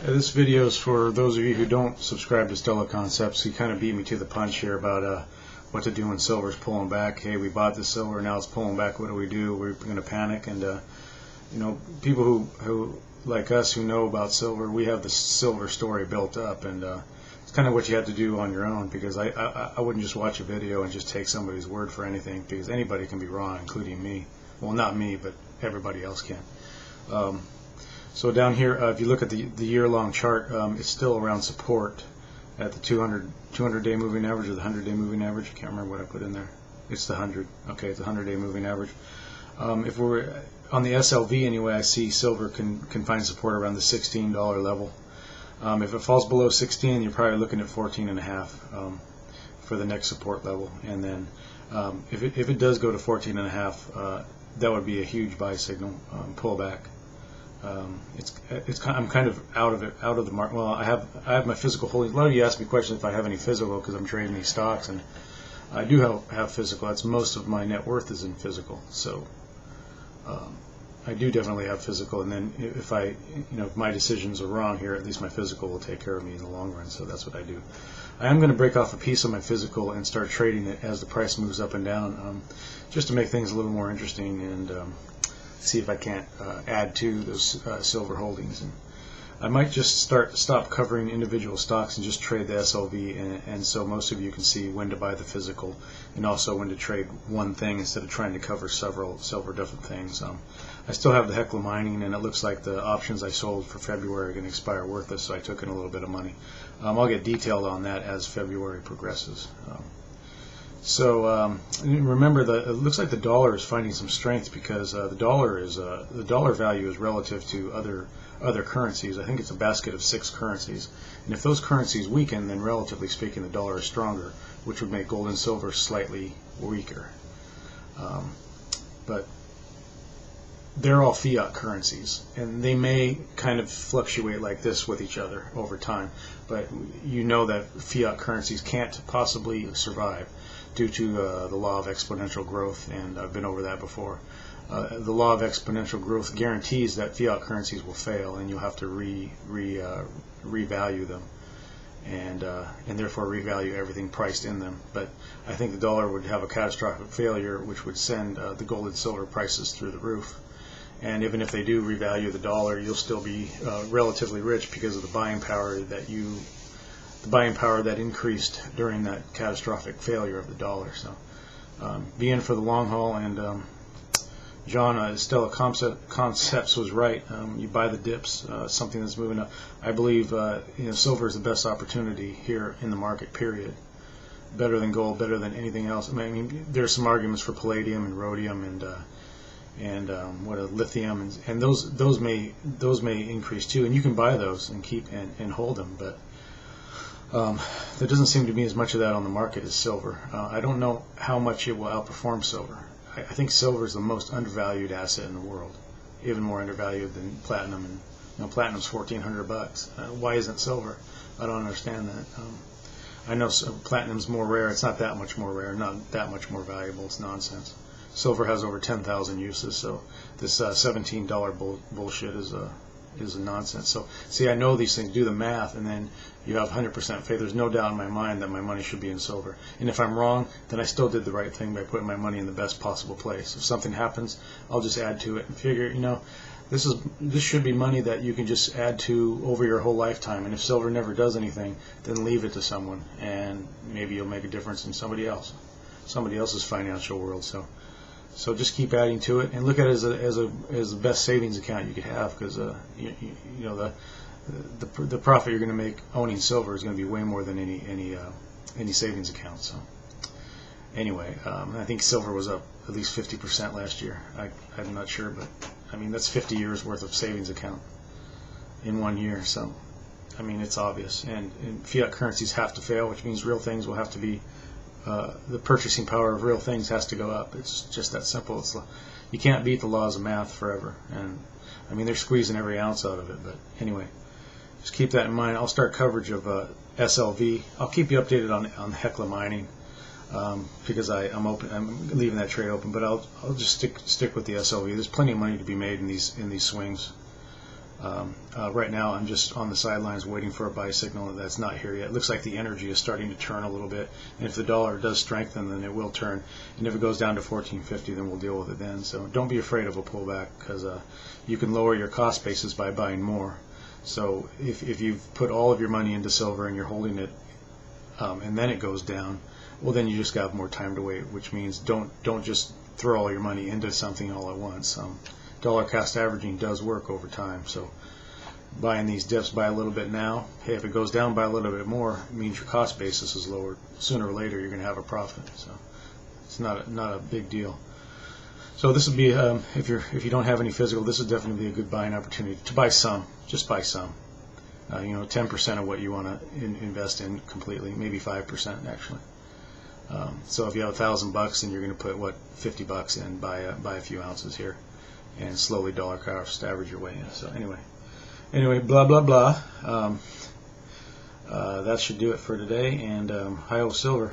This video is for those of you who don't subscribe to Stellar Concepts. He kind of beat me to the punch here about what to do when silver's pulling back. Hey, we bought the silver, now it's pulling back. What do? We're going to panic. And people who like us who know about silver, we have the silver story built up, and it's kind of what you have to do on your own, because I wouldn't just watch a video and just take somebody's word for anything, because anybody can be wrong, including me. Well, not me, but everybody else can. So down here, if you look at the year-long chart, it's still around support at the 200-day moving average, or the 100-day moving average. I can't remember what I put in there. It's the 100. Okay, it's the 100-day moving average. If we're on the SLV anyway, I see silver can find support around the $16 level. If it falls below 16, you're probably looking at 14.5 for the next support level. And then if it does go to 14.5, that would be a huge buy signal, pullback. I'm kind of out of the market. Well, I have my physical holdings. A lot of you ask me questions if I have any physical, because I'm trading these stocks, and I do have physical. That's most of my net worth is in physical. So I do definitely have physical. And then if if my decisions are wrong here, at least my physical will take care of me in the long run. So that's what I do. I am going to break off a piece of my physical and start trading it as the price moves up and down, just to make things a little more interesting, and see if I can't add to those silver holdings. And I might just stop covering individual stocks and just trade the SLV, and so most of you can see when to buy the physical, and also when to trade one thing instead of trying to cover several different things. I still have the Hecla mining, and it looks like the options I sold for February are going to expire worthless, so I took in a little bit of money. I'll get detailed on that as February progresses. So remember, it looks like the dollar is finding some strength, because the dollar value is relative to other currencies. I think it's a basket of 6 currencies, and if those currencies weaken, then relatively speaking, the dollar is stronger, which would make gold and silver slightly weaker. But they're all fiat currencies, and they may kind of fluctuate like this with each other over time. But you know that fiat currencies can't possibly survive due to the law of exponential growth, and I've been over that before. The law of exponential growth guarantees that fiat currencies will fail, and you'll have to revalue them, and therefore revalue everything priced in them. But I think the dollar would have a catastrophic failure, which would send the gold and silver prices through the roof. And even if they do revalue the dollar, you'll still be relatively rich because of the buying power that increased during that catastrophic failure of the dollar. So be in for the long haul. And John, Stellar Concepts was right. You buy the dips, something that's moving up. I believe silver is the best opportunity here in the market, period. Better than gold, better than anything else. I mean, there's some arguments for palladium and rhodium and lithium, and those may increase too, and you can buy those and keep and hold them. But there doesn't seem to be as much of that on the market as silver. I don't know how much it will outperform silver. I think silver is the most undervalued asset in the world, even more undervalued than platinum. And platinum's $1,400. Why isn't silver? I don't understand that. I know platinum's more rare. It's not that much more rare, not that much more valuable. It's nonsense. Silver has over 10,000 uses, so this $17 bullshit is a nonsense. So see, I know these things. Do the math, and then you have 100% faith. There's no doubt in my mind that my money should be in silver. And if I'm wrong, then I still did the right thing by putting my money in the best possible place. If something happens, I'll just add to it and figure, this should be money that you can just add to over your whole lifetime. And if silver never does anything, then leave it to someone, and maybe you'll make a difference in somebody else's financial world. So just keep adding to it, and look at it as the best savings account you could have, because the profit you're going to make owning silver is going to be way more than any savings account. So anyway, I think silver was up at least 50% last year. I'm not sure, but I mean, that's 50 years worth of savings account in 1 year. So I mean, it's obvious, and fiat currencies have to fail, which means real things will have to be. The purchasing power of real things has to go up. It's just that simple. You can't beat the laws of math forever, and I mean, they're squeezing every ounce out of it. But anyway, just keep that in mind. I'll start coverage of SLV. I'll keep you updated on Hecla mining, because I'm leaving that trade open. But I'll just stick with the SLV. There's plenty of money to be made in these swings. Right now, I'm just on the sidelines waiting for a buy signal that's not here yet. It looks like the energy is starting to turn a little bit, and if the dollar does strengthen, then it will turn. And if it goes down to 14.50, then we'll deal with it then. So don't be afraid of a pullback, because you can lower your cost basis by buying more. So if you've put all of your money into silver and you're holding it, and then it goes down, well, then you just got more time to wait, which means don't just throw all your money into something all at once. Dollar cost averaging does work over time, so buying these dips, buy a little bit now. Hey, if it goes down by a little bit more, it means your cost basis is lowered. Sooner or later, you're going to have a profit. So it's not a big deal. So this would be if you don't have any physical, this would definitely be a good buying opportunity to buy some. Just buy some. 10% of what you want to invest in completely, maybe 5% actually. So if you have $1,000 and you're going to put $50 in, buy a few ounces here, and slowly dollar cost average your way in. So anyway, blah blah blah. That should do it for today. And hi-ho silver.